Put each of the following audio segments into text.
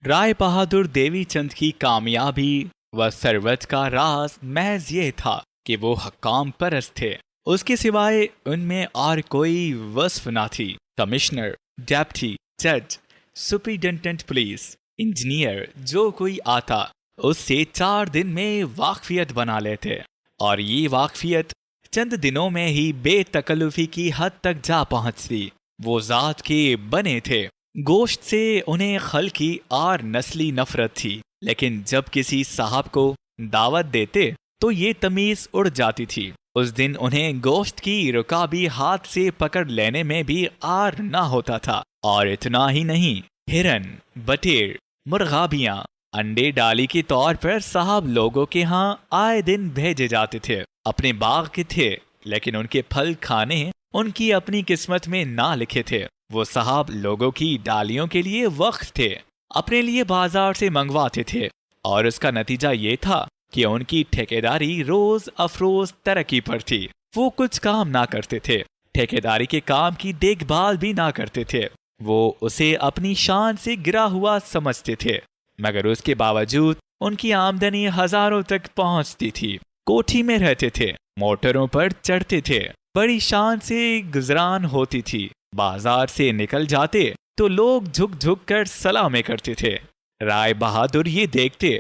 राय बहादुर देवी चंद की कामयाबी व सरवत का राज महज ये था कि वो हकाम परस्त थे। उसके सिवाय उनमें और कोई वस्फ ना थी। कमिश्नर, डेप्टी जज, सुपरिटेंडेंट पुलिस, इंजीनियर जो कोई आता उससे 4 दिन में वाकफियत बना लेते और ये वाकफियत चंद दिनों में ही बेतकल्लुफी की हद तक जा पहुंचती। वो जात के बने थे। गोश्त से उन्हें खल की और नस्ली नफरत थी, लेकिन जब किसी साहब को दावत देते तो ये तमीज उड़ जाती थी। उस दिन उन्हें गोश्त की रुकाबी हाथ से पकड़ लेने में भी आर ना होता था। और इतना ही नहीं, हिरन, बटेर, मुर्गाबियां, अंडे डाली के तौर पर साहब लोगों के यहाँ आए दिन भेजे जाते थे। अपने बाग के थे, लेकिन उनके फल खाने उनकी अपनी किस्मत में ना लिखे थे। वो साहब लोगों की डालियों के लिए वक्त थे, अपने लिए बाजार से मंगवाते थे और उसका नतीजा ये था कि उनकी ठेकेदारी रोज अफरोज तरक्की पर थी। वो कुछ काम ना करते थे, ठेकेदारी के काम की देखभाल भी ना करते थे। वो उसे अपनी शान से गिरा हुआ समझते थे, मगर उसके बावजूद उनकी आमदनी हजारों तक पहुंचती थी। कोठी में रहते थे, मोटरों पर चढ़ते थे, बड़ी शान से गुजरान होती थी। बाजार से निकल जाते तो लोग झुक झुक कर सलामें करते थे। राय बहादुर ये देखते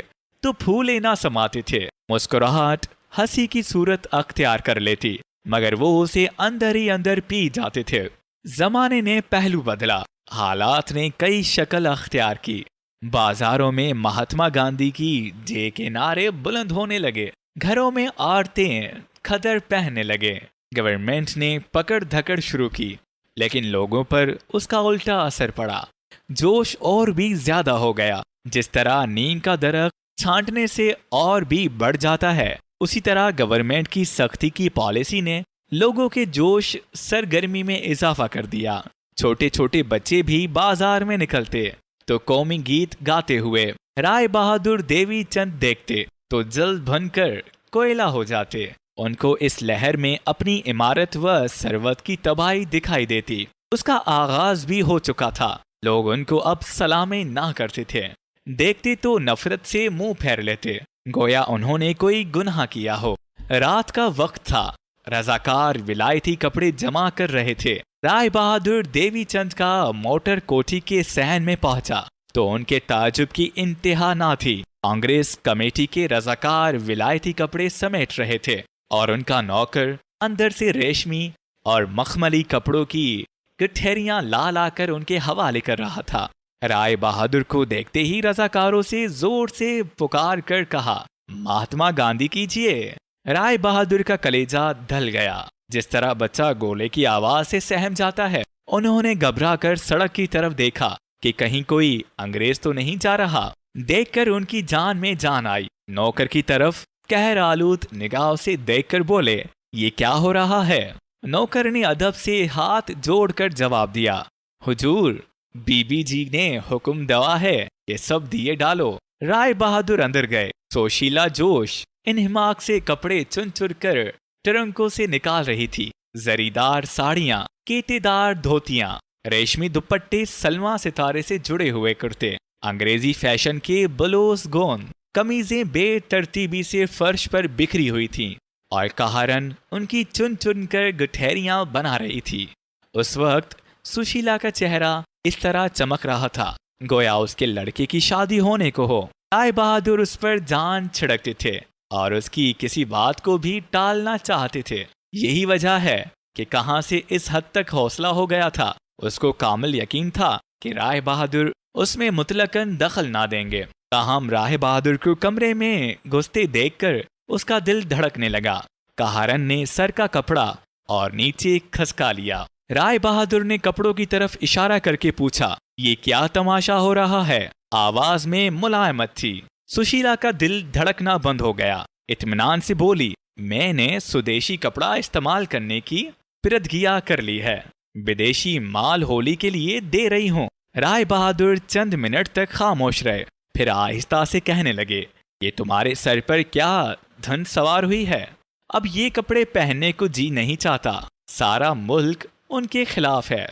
तो फूले ना समाते थे। मुस्कुराहट हंसी की सूरत अख्तियार कर लेती, मगर वो उसे अंदर ही अंदर पी जाते थे। जमाने ने पहलू बदला, हालात ने कई शक्ल अख्तियार की। बाजारों में महात्मा गांधी की जय के नारे बुलंद होने लगे, घरों में औरतें खदर पहनने लगे। गवर्नमेंट ने पकड़ धकड़ शुरू की, लेकिन लोगों पर उसका उल्टा असर पड़ा। जोश और भी ज्यादा हो गया। जिस तरह नीम का दरख्त छांटने से और भी बढ़ जाता है, उसी तरह गवर्नमेंट की सख्ती की पॉलिसी ने लोगों के जोश सरगर्मी में इजाफा कर दिया। छोटे छोटे बच्चे भी बाजार में निकलते तो कौमी गीत गाते हुए राय बहादुर देवी चंद देखते तो जल बनकर कोयला हो जाते। उनको इस लहर में अपनी इमारत व सरवत की तबाही दिखाई देती। उसका आगाज भी हो चुका था। लोग उनको अब सलामें ना करते थे, देखते तो नफरत से मुंह फेर लेते, गोया उन्होंने कोई गुनाह किया हो। रात का वक्त था, रजाकार विलायती कपड़े जमा कर रहे थे। राय बहादुर देवी चंद का मोटर कोठी के सहन में पहुंचा तो उनके ताजुब की इंतहा ना थी। कांग्रेस कमेटी के रजाकार विलायती कपड़े समेट रहे थे और उनका नौकर अंदर से रेशमी और मखमली कपड़ों की गठेरियां ला लाकर उनके हवाले कर रहा था। राय बहादुर को देखते ही रजाकारों से जोर से पुकार कर कहा, महात्मा गांधी कीजिए। राय बहादुर का कलेजा ढल गया। जिस तरह बच्चा गोले की आवाज से सहम जाता है, उन्होंने घबरा कर सड़क की तरफ देखा कि कहीं कोई अंग्रेज तो नहीं जा रहा। देखकर उनकी जान में जान आई। नौकर की तरफ कहर आलूद निगाह से देखकर बोले, ये क्या हो रहा है? नौकर ने अदब से हाथ जोड़कर जवाब दिया, हुजूर, बीबी जी ने हुक्म दवा है कि सब दिए डालो। राय बहादुर अंदर गए। सोशीला जोश इन्हिमाक से कपड़े चुन चुन कर ट्रंकों से निकाल रही थी। जरीदार साड़ियां, केतेदार धोतियां, रेशमी दुपट्टे, सलमा सितारे से जुड़े हुए कुर्ते, अंग्रेजी फैशन के बलोस गोंद कमीजें बेतरतीबी से फर्श पर बिखरी हुई थीं और कहारन उनकी चुन चुन कर गठेरियां बना रही थी। उस वक्त सुशीला का चेहरा इस तरह चमक रहा था गोया उसके लड़के की शादी होने को हो। राय बहादुर उस पर जान छिड़कते थे और उसकी किसी बात को भी टालना चाहते थे। यही वजह है कि कहां से इस हद तक हौसला हो गया था। उसको कामिल यकीन था कि राय बहादुर उसमें मुतलकन दखल ना देंगे। ताहम राय बहादुर को कमरे में घुसते देखकर उसका दिल धड़कने लगा। कहारन ने सर का कपड़ा और नीचे खसका लिया। राय बहादुर ने कपड़ों की तरफ इशारा करके पूछा, ये क्या तमाशा हो रहा है? आवाज में मुलायमत थी। सुशीला का दिल धड़कना बंद हो गया। इत्मीनान से बोली, मैंने स्वदेशी कपड़ा इस्तेमाल करने की प्रतिज्ञा कर ली है। विदेशी माल होली के लिए दे रही हूँ। राय बहादुर चंद मिनट तक खामोश रहे, फिर आहिस्ता से कहने लगे, ये तुम्हारे सर पर क्या धन सवार हुई है? अब ये कपड़े पहनने को जी नहीं चाहता। सारा मुल्क उनके खिलाफ है।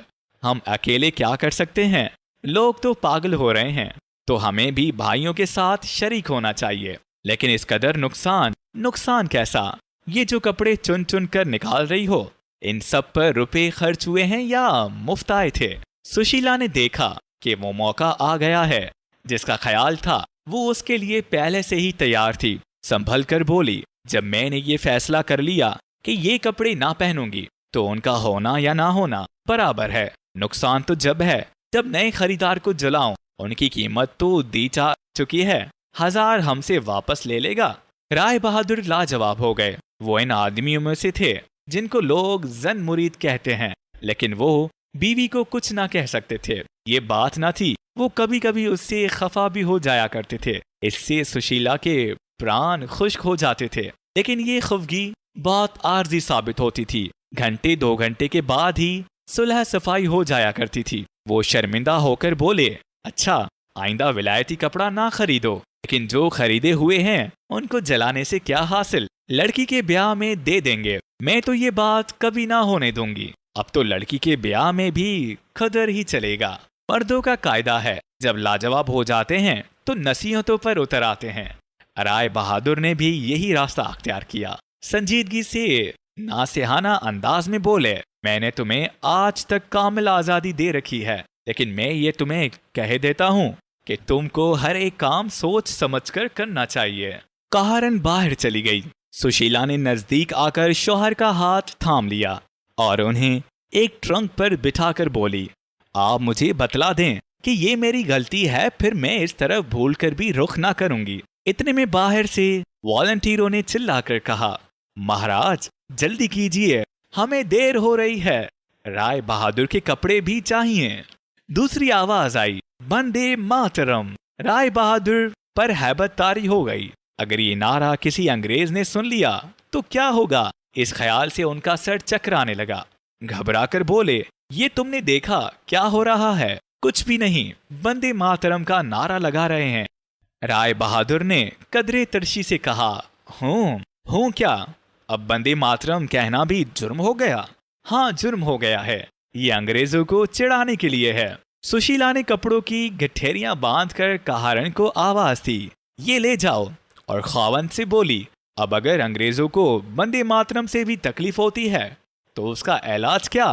हम अकेले क्या कर सकते हैं? लोग तो पागल हो रहे हैं। तो हमें भी भाइयों के साथ शरीक होना चाहिए। लेकिन इस कदर नुकसान कैसा? ये जो कपड़े चुन चुन कर निकाल रही हो, इन सब पर रुपए खर्च हुए हैं या मुफ्त आए थे? सुशीला ने देखा कि वो मौका आ गया है। जिसका ख्याल था वो उसके लिए पहले से ही तैयार थी। संभल कर बोली, जब मैंने ये फैसला कर लिया कि ये कपड़े ना पहनूंगी, तो उनका होना या ना होना बराबर है। नुकसान तो जब है जब नए खरीदार को जलाऊं। उनकी कीमत तो दी जा चुकी है, 1000 हमसे वापस ले लेगा। राय बहादुर लाजवाब हो गए। वो इन आदमियों में से थे जिनको लोग जन मुरीद कहते हैं, लेकिन वो बीवी को कुछ ना कह सकते थे। ये बात ना थी, वो कभी कभी उससे खफा भी हो जाया करते थे। इससे सुशीला के प्राण खुश्क हो जाते थे। लेकिन ये खफगी बहुत आर्जी साबित होती थी। घंटे 2 घंटे के बाद ही सुलह सफाई हो जाया करती थी। वो शर्मिंदा होकर बोले, अच्छा आइंदा विलायती कपड़ा ना खरीदो, लेकिन जो खरीदे हुए हैं उनको जलाने से क्या हासिल? लड़की के ब्याह में दे देंगे। मैं तो ये बात कभी ना होने दूंगी। अब तो लड़की के ब्याह में भी खदर ही चलेगा। मर्दों का कायदा है, जब लाजवाब हो जाते हैं तो नसीहतों पर उतर आते हैं। राय बहादुर ने भी यही रास्ता अख्तियार किया। संजीदगी से नासिहाना अंदाज में बोले, मैंने तुम्हें आज तक कामिल आजादी दे रखी है, लेकिन मैं ये तुम्हें कह देता हूँ कि तुमको हर एक काम सोच समझकर करना चाहिए। कहारन बाहर चली गई। सुशीला ने नजदीक आकर शौहर का हाथ थाम लिया और उन्हें एक ट्रंक पर बिठाकर बोली, आप मुझे बतला दें कि ये मेरी गलती है, फिर मैं इस तरफ भूल कर भी रुख ना करूंगी। इतने में बाहर से वॉलंटियरों ने चिल्लाकर कहा, महाराज जल्दी कीजिए, हमें देर हो रही है। राय बहादुर के कपड़े भी चाहिए। दूसरी आवाज आई, वंदे मातरम। राय बहादुर पर हैबत तारी हो गई। अगर ये नारा किसी अंग्रेज ने सुन लिया तो क्या होगा? इस ख्याल से उनका सर चकराने लगा। घबराकर बोले, ये तुमने देखा क्या हो रहा है? कुछ भी नहीं, वंदे मातरम का नारा लगा रहे हैं। राय बहादुर ने कदरे तरशी से कहा, हूँ क्या? अब वंदे मातरम कहना भी जुर्म हो गया? हाँ, जुर्म हो गया है। ये अंग्रेजों को चिढ़ाने के लिए है। सुशीला ने कपड़ों की गठेरियां बांधकर कहारन को आवाज दी, ये ले जाओ। और खावंद से बोली, अब अगर अंग्रेजों को वंदे मातरम से भी तकलीफ होती है तो उसका इलाज क्या?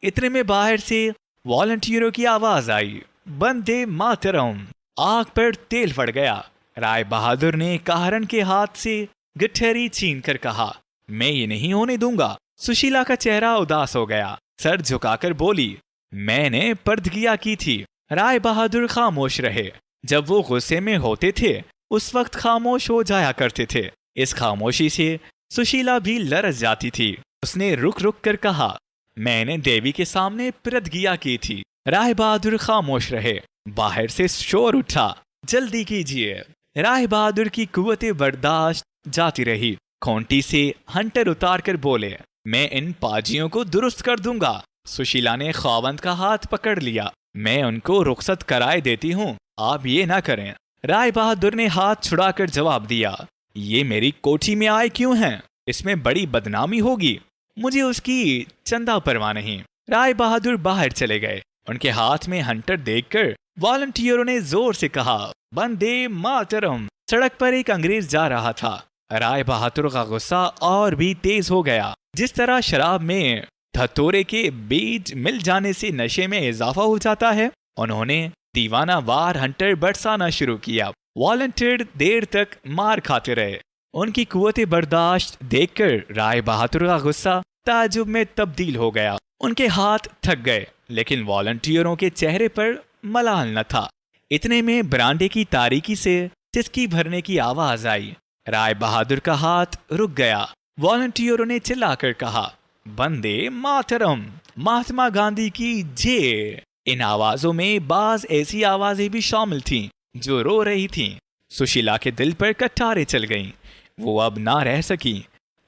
इतने में बाहर से वॉलंटियरों की आवाज आई, वंदे मातरम। आग पर तेल पड़ गया। राय बहादुर ने कहारन के हाथ से गठेरी छीन कर कहा, मैं ये नहीं होने दूंगा। सुशीला का चेहरा उदास हो गया। सर झुकाकर बोली, मैंने पर्दगिया की थी। राय बहादुर खामोश रहे। जब वो गुस्से में होते थे उस वक्त खामोश हो जाया करते थे। इस खामोशी से सुशीला भी लरस जाती थी। उसने रुक रुक कर कहा, मैंने देवी के सामने प्रतिज्ञा की थी। राय बहादुर खामोश रहे। बाहर से शोर उठा, जल्दी कीजिए। राय बहादुर की कुव्वते बर्दाश्त जाती रही। खोंटी से हंटर उतार कर बोले, मैं इन पाजियों को दुरुस्त कर दूंगा। सुशीला ने खावंद का हाथ पकड़ लिया, मैं उनको रुखसत कराए देती हूँ, आप ये ना करें। राय बहादुर ने हाथ छुड़ाकर जवाब दिया, ये मेरी कोठी में आए क्यों हैं? इसमें बड़ी बदनामी होगी। मुझे उसकी चंदा परवाह नहीं। राय बहादुर बाहर चले गए। उनके हाथ में हंटर देखकर वॉलंटियरों ने जोर से कहा, वंदे मातरम। सड़क पर एक अंग्रेज जा रहा था। राय बहादुर का गुस्सा और भी तेज हो गया। जिस तरह शराब में धतूरे के बीज मिल जाने से नशे में इजाफा हो जाता है, उन्होंने दीवाना वार हंटर बरसाना शुरू किया। वॉलंटियर देर तक मार खाते रहे। उनकी कुव्वते बर्दाश्त देखकर राय बहादुर का गुस्सा ताजुब में तब्दील हो गया। उनके हाथ थक गए, लेकिन वॉलंटियरों के चेहरे पर मलाल न था। इतने में बरामदे की तारीकी से सिसकी भरने की आवाज आई। राय बहादुर का हाथ रुक गया। वॉलंटियरों ने चिल्लाकर कहा, वंदे मातरम, महात्मा गांधी की जय। इन आवाजों में बाज ऐसी आवाजें भी शामिल थीं जो रो रही थीं। सुशीला के दिल पर कटारे चल गईं। वो अब ना रह सकी।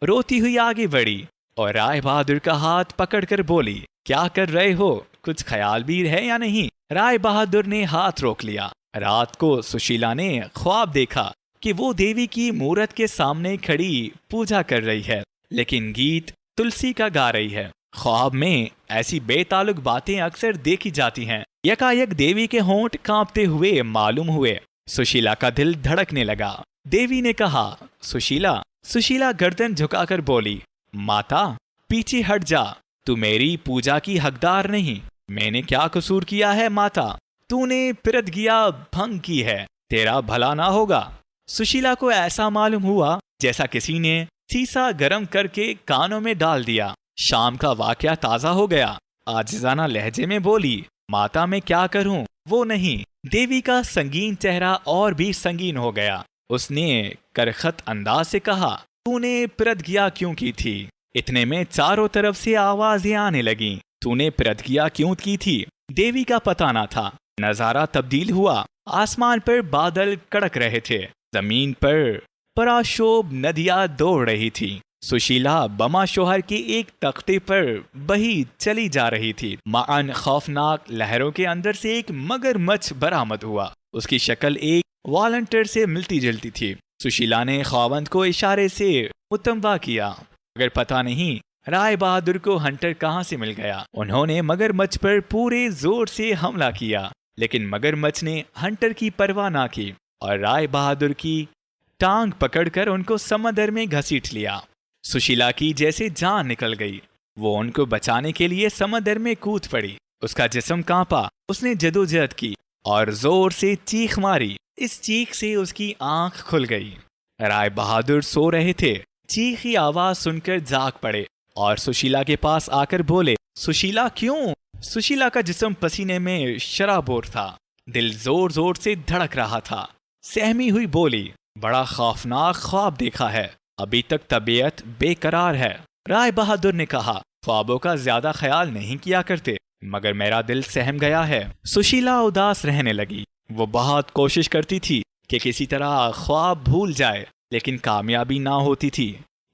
रोती हुई आगे बढ़ी और राय बहादुर का हाथ पकड़कर बोली, क्या कर रहे हो? कुछ ख्याल भी है या नहीं? राय बहादुर ने हाथ रोक लिया। रात को सुशीला ने ख्वाब देखा कि वो देवी की मूरत के सामने खड़ी पूजा कर रही है, लेकिन गीत तुलसी का गा रही है। ख्वाब में ऐसी बेताल्लुक बातें अक्सर देखी जाती हैं। यकायक देवी के होंठ कांपते हुए मालूम हुए। सुशीला का दिल धड़कने लगा। देवी ने कहा, सुशीला। सुशीला गर्दन झुकाकर बोली, माता पीछे हट जा, तू मेरी पूजा की हकदार नहीं। मैंने क्या कसूर किया है माता? तूने पिरदगिया भंग की है, तेरा भला ना होगा। सुशीला को ऐसा मालूम हुआ जैसा किसी ने सीसा गर्म करके कानों में डाल दिया। शाम का वाकया ताजा हो गया। आजिज़ाना लहजे में बोली, माता मैं क्या करूं? वो नहीं। देवी का संगीन चेहरा और भी संगीन हो गया। उसने करखत अंदाज से कहा, तूने पिरदगिया क्यों की थी? इतने में चारों तरफ से आवाजें आने लगीं। तूने पिरदगिया क्यों की थी? देवी का पता ना था। नजारा तब्दील हुआ। आसमान पर बादल कड़क रहे थे। जमीन पर पराशोभ नदियां दौड़ रही थी। सुशीला बमा शोहर के एक तख्ते पर बही चली जा रही थी। माअन खौफनाक लहरों के अंदर से एक मगरमच्छ बरामद हुआ। उसकी शक्ल एक वॉलंटियर से मिलती जुलती थी। सुशीला ने खावंद को इशारे से मुतम्बा किया, मगर पता नहीं राय बहादुर को हंटर कहाँ से मिल गया। उन्होंने मगरमच्छ पर पूरे जोर से हमला किया, लेकिन मगरमच्छ ने हंटर की परवाह ना की और राय बहादुर की टांग पकड़कर उनको समंदर में घसीट लिया। सुशीला की जैसे जान निकल गई। वो उनको बचाने के लिए समंदर में कूद पड़ी। उसका जिस्म कांपा। उसने जदोजहद की और जोर से चीख मारी। इस चीख से उसकी आंख खुल गई। राय बहादुर सो रहे थे। चीख की आवाज सुनकर जाग पड़े और सुशीला के पास आकर बोले, सुशीला क्यों? सुशीला का जिस्म पसीने में शराबोर था। दिल जोर जोर से धड़क रहा था। सहमी हुई बोली, बड़ा खौफनाक ख्वाब देखा है, अभी तक तबीयत बेकरार है। राय बहादुर ने कहा, ख्वाबों का ज्यादा ख्याल नहीं किया करते, मगर मेरा दिल सहम गया है। सुशीला उदास रहने लगी। वो बहुत कोशिश करती थी कि किसी तरह ख्वाब भूल जाए, लेकिन कामयाबी ना होती थी।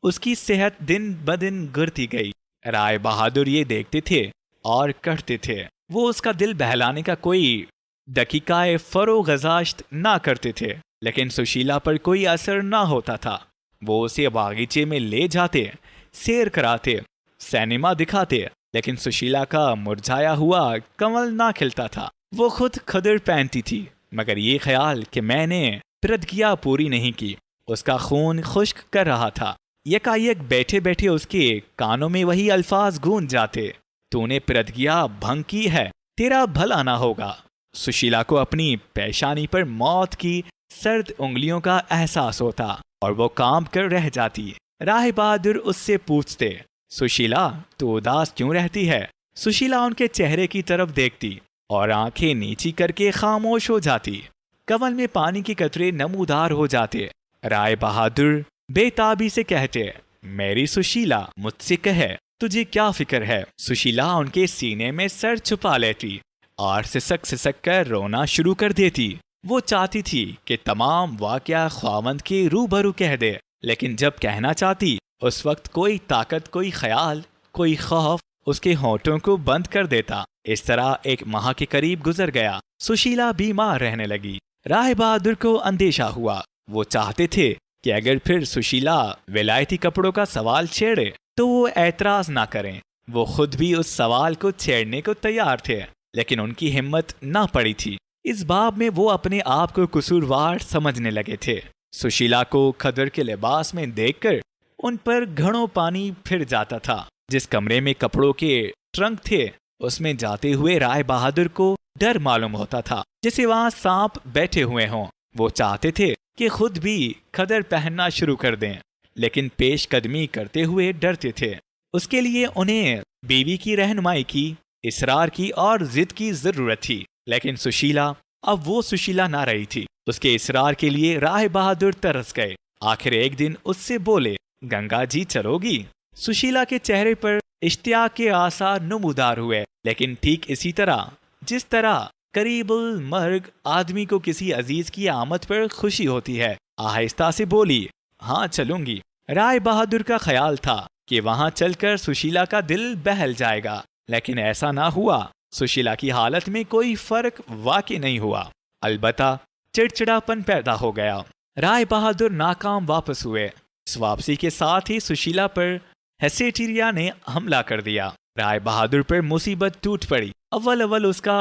उसकी सेहत दिन ब दिन गिरती गई। राय बहादुर ये देखते थे और कहते थे। वो उसका दिल बहलाने का कोई दकीकाए फरोगज़ाश्त ना करते थे, लेकिन सुशीला पर कोई असर ना होता था। वो उसे बागीचे में ले जाते, सैर कराते, सिनेमा दिखाते, लेकिन सुशीला का मुरझाया हुआ कमल ना खिलता था। वो खुद खदर पहनती थी, मगर ये ख्याल कि मैंने प्रतिज्ञा पूरी नहीं की उसका खून खुश्क कर रहा था। यकायक बैठे बैठे उसके कानों में वही अल्फाज गूंज जाते, तूने प्रतिज्ञा भंग की है, तेरा भला ना होगा। सुशीला को अपनी पेशानी पर मौत की सर्द उंगलियों का एहसास होता और वो कांप कर रह जाती। राय बहादुर उससे पूछते, सुशीला तू उदास क्यों रहती है? सुशीला उनके चेहरे की तरफ देखती और आंखें नीची करके खामोश हो जाती। कमल में पानी के कतरे नमूदार हो जाते। राय बहादुर बेताबी से कहते, मेरी सुशीला मुझसे कहे तुझे क्या फिक्र है? सुशीला उनके सीने में सर छुपा लेती और सिसक कर रोना शुरू कर देती। वो चाहती थी कि तमाम वाकया ख्वावंद के रूबरू कह दे, लेकिन जब कहना चाहती उस वक्त कोई ताकत, कोई ख्याल, कोई खौफ उसके होंठों को बंद कर देता। इस तरह एक माह के करीब गुजर गया। सुशीला बीमार रहने लगी। राय बहादुर को अंदेशा हुआ। वो चाहते थे कि अगर फिर सुशीला विलायती कपड़ों का सवाल छेड़े तो वो ऐतराज ना करें। वो खुद भी उस सवाल को छेड़ने को तैयार थे, लेकिन उनकी हिम्मत ना पड़ी थी। इस बाब में वो अपने आप को कसूरवार समझने लगे थे। सुशीला को खदर के लिबास में देखकर उन पर घड़ों पानी फिर जाता था। जिस कमरे में कपड़ों के ट्रंक थे उसमें जाते हुए राय बहादुर को डर मालूम होता था, जैसे वहां सांप बैठे हुए हों। वो चाहते थे कि खुद भी खदर पहनना शुरू कर दें, लेकिन पेशकदमी करते हुए डरते थे। उसके लिए उन्हें बीवी की रहनुमाई की, इसरार की और जिद की जरूरत थी। लेकिन सुशीला, अब वो सुशीला ना रही थी। उसके इसरार के लिए राय बहादुर तरस गए। आखिर एक दिन उससे बोले, गंगा जी चलोगी? सुशीला के चेहरे पर इश्तियाक के आसार नमूदार हुए, लेकिन ठीक इसी तरह जिस तरह करीबुल मर्ग आदमी को किसी अजीज की आमद पर खुशी होती है। आहिस्ता से बोली, हाँ चलूंगी। राय बहादुर का ख्याल था कि वहां चलकर सुशीला का दिल बहल जाएगा, लेकिन ऐसा ना हुआ। सुशीला की हालत में कोई फर्क वाकई नहीं हुआ, अलबत्ता चिड़चिड़ापन पैदा हो गया। राय बहादुर नाकाम वापस हुए। इस वापसी के साथ ही सुशीला पर हेसेटीरिया ने हमला कर दिया। राय बहादुर पर मुसीबत टूट पड़ी। अव्वल उसका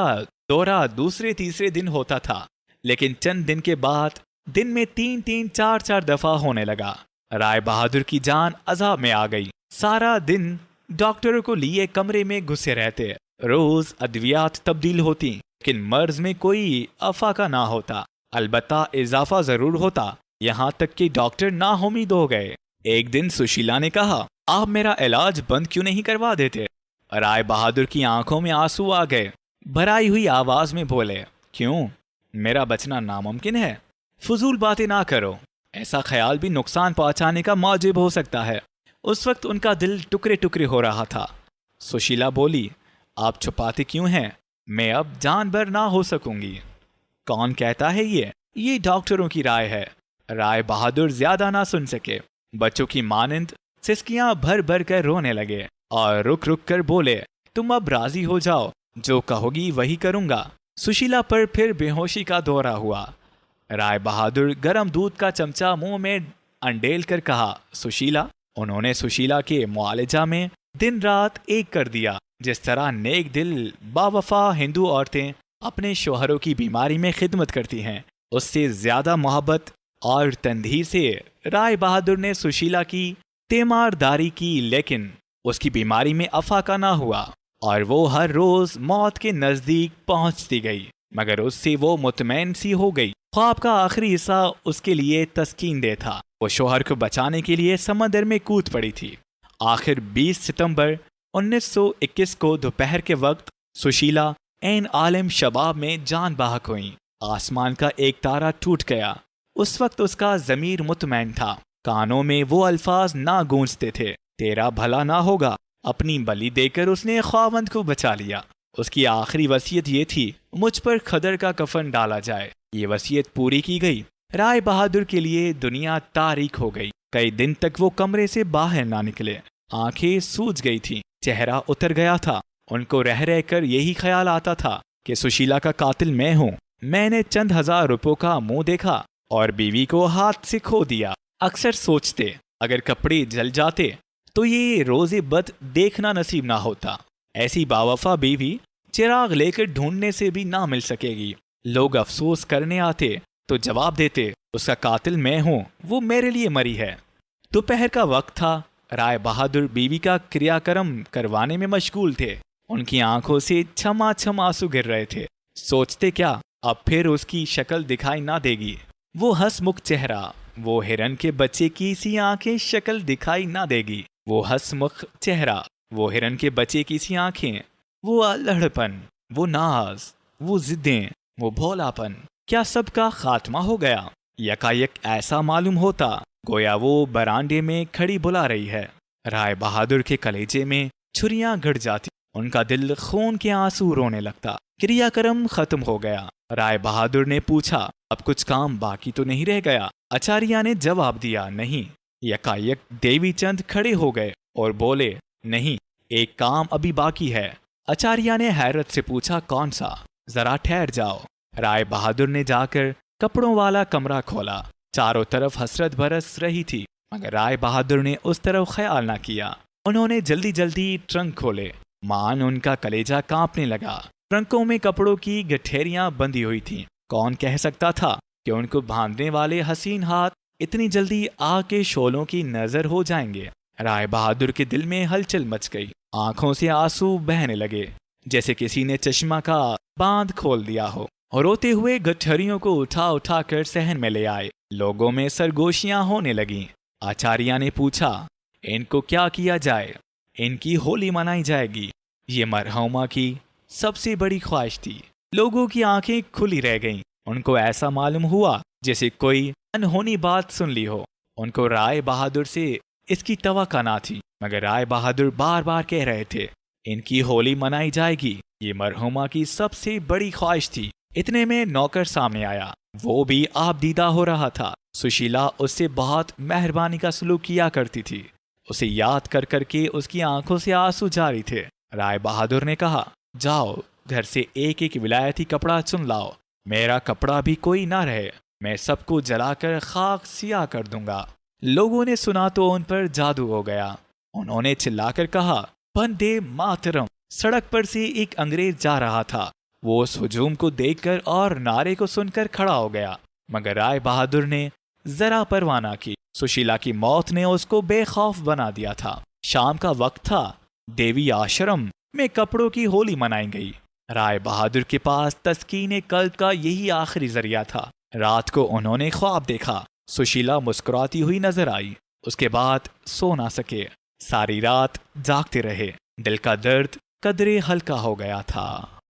दौरा दूसरे तीसरे दिन होता था, लेकिन चंद दिन के बाद दिन में 3-3, 4-4 दफा होने लगा। राय बहादुर की जान अजाब में आ गई। सारा दिन डॉक्टरों को लिए कमरे में घुसे रहते। रोज अद्वियात तब्दील होती, लेकिन मर्ज में कोई अफाका ना होता। अलबत्ता इजाफा जरूर होता। यहाँ तक कि डॉक्टर नाउम्मीद हो गए। एक दिन सुशीला ने कहा, आप मेरा इलाज बंद क्यों नहीं करवा देते? राय बहादुर की आंखों में आंसू आ गए। भराई हुई आवाज में बोले, क्यों? मेरा बचना नामुमकिन है? फजूल बातें ना करो, ऐसा ख्याल भी नुकसान पहुंचाने का मौजिब हो सकता है। उस वक्त उनका दिल टुकड़े टुकड़े हो रहा था। सुशीला बोली, आप छुपाते क्यों हैं? मैं अब जान भर ना हो सकूंगी। कौन कहता है ये डॉक्टरों की राय है। राय बहादुर ज्यादा ना सुन सके। बच्चों की मानंद सिसकियां भर भर कर रोने लगे और रुक रुक कर बोले, तुम अब राजी हो जाओ, जो कहोगी वही करूंगा। सुशीला पर फिर बेहोशी का दौरा हुआ। राय बहादुर गरम दूध का चमचा मुंह में अंडेल कर कहा, सुशीला। उन्होंने सुशीला के मुआलजा में दिन रात एक कर दिया। जिस तरह नेक दिल बावफा हिंदू औरतें अपने शोहरों की बीमारी में खिदमत करती हैं, उससे ज्यादा मोहब्बत और तंदीर से राय बहादुर ने सुशीला की तीमारदारी की, लेकिन उसकी बीमारी में अफाका ना हुआ और वो हर रोज मौत के नजदीक पहुंचती गई, मगर उससे वो मुतमैन सी हो गई। ख्वाब का आखिरी हिस्सा उसके लिए तस्कीन दे था। वो शोहर को बचाने के लिए समंदर में कूद पड़ी थी। आखिर 20 सितंबर 1921 को दोपहर के वक्त सुशीला ऐन आलम शबाब में जान बहक हुई। आसमान का एक तारा टूट गया। उस वक्त उसका ज़मीर मुतमैन था। कानों में वो अल्फाज ना गूंजते थे, तेरा भला ना होगा। अपनी बलि देकर उसने ख्वावंद को बचा लिया। उसकी आखिरी वसीयत ये थी, मुझ पर खदर का कफन डाला जाए। ये वसीयत पूरी की गई। राय बहादुर के लिए दुनिया तारीक हो गई। कई दिन तक वो कमरे से बाहर ना निकले। आंखें सूज गई थीं, चेहरा उतर गया था। उनको रह रह कर यही ख्याल आता था कि सुशीला का कातिल मैं हूँ। मैंने चंद हजार रुपयों का मुंह देखा और बीवी को हाथ से खो दिया। अक्सर सोचते, अगर कपड़े जल जाते तो ये रोज़े बद देखना नसीब ना होता। ऐसी बावफा बीवी चिराग लेकर ढूंढने से भी ना मिल सकेगी। लोग अफसोस करने आते तो जवाब देते, उसका कातिल मैं हूँ, वो मेरे लिए मरी है। दोपहर का वक्त था। राय बहादुर बीवी का क्रियाक्रम करवाने में मशगूल थे। उनकी आंखों से छमाछम आंसू गिर रहे थे। सोचते क्या, अब फिर उसकी शक्ल दिखाई ना देगी। वो हंसमुख चेहरा, वो हिरन के बच्चे की सी आंखें शक्ल दिखाई ना देगी। वो हंसमुख चेहरा, वो हिरन के बच्चे की सी आंखें, वो अल्हड़पन, वो नाज, वो जिद्दें, वो भोलापन, क्या सबका खात्मा हो गया? यकायक ऐसा मालूम होता गोया वो बरामदे में खड़ी बुला रही है। राय बहादुर के कलेजे में छुरियां गड़ जाती। उनका दिल खून के आंसू रोने लगता। क्रियाक्रम खत्म हो गया। राय बहादुर ने पूछा, अब कुछ काम बाकी तो नहीं रह गया? आचार्य ने जवाब दिया, नहीं। यकायक देवीचंद खड़े हो गए और बोले, नहीं, एक काम अभी बाकी है। आचार्य ने हैरत से पूछा, कौन सा? जरा ठहर जाओ। राय बहादुर ने जाकर कपड़ों वाला कमरा खोला। चारों तरफ हसरत बरस रही थी, मगर राय बहादुर ने उस तरफ ख्याल ना किया। उन्होंने जल्दी जल्दी ट्रंक खोले। मान उनका कलेजा कांपने लगा। ट्रंकों में कपड़ों की गठेरियां बंधी हुई थीं। कौन कह सकता था कि उनको बांधने वाले हसीन हाथ इतनी जल्दी आग के शोलों की नजर हो जाएंगे। राय बहादुर के दिल में हलचल मच गई। आंखों से आंसू बहने लगे, जैसे किसी ने चश्मा का बांध खोल दिया हो। और रोते हुए गठरियों को उठा उठा कर सहन में ले आए। लोगों में सरगोशियां होने लगीं। आचार्य ने पूछा, इनको क्या किया जाए? इनकी होली मनाई जाएगी। ये मरहुमा की सबसे बड़ी ख्वाहिश थी। लोगों की आंखें खुली रह गईं। उनको ऐसा मालूम हुआ जैसे कोई अनहोनी बात सुन ली हो। उनको राय बहादुर से इसकी तवक्को ना थी, मगर राय बहादुर बार बार कह रहे थे, इनकी होली मनाई जाएगी। ये मरहुमा की सबसे बड़ी ख्वाहिश थी। इतने में नौकर सामने आया। वो भी आबदीदा हो रहा था। सुशीला उससे बहुत मेहरबानी का सलूक किया करती थी। उसे याद कर करके उसकी आंखों से आंसू जारी थे। राय बहादुर ने कहा, जाओ घर से एक एक विलायती कपड़ा चुन लाओ। मेरा कपड़ा भी कोई ना रहे, मैं सबको जलाकर खाक सिया कर दूंगा। लोगों ने सुना तो उन पर जादू हो गया। उन्होंने चिल्लाकर कहा, वंदे मातरम। सड़क पर से एक अंग्रेज जा रहा था। वो उस हुजूम को देखकर और नारे को सुनकर खड़ा हो गया, मगर राय बहादुर ने जरा परवाह न की। सुशीला की मौत ने उसको बेखौफ बना दिया था। शाम का वक्त था। देवी आश्रम में कपड़ों की होली मनाई गई। राय बहादुर के पास तस्कीन कल्ब का यही आखिरी जरिया था। रात को उन्होंने ख्वाब देखा। सुशीला मुस्कुराती हुई नजर आई। उसके बाद सो ना सके। सारी रात जागते रहे। दिल का दर्द कदरे हल्का हो गया था।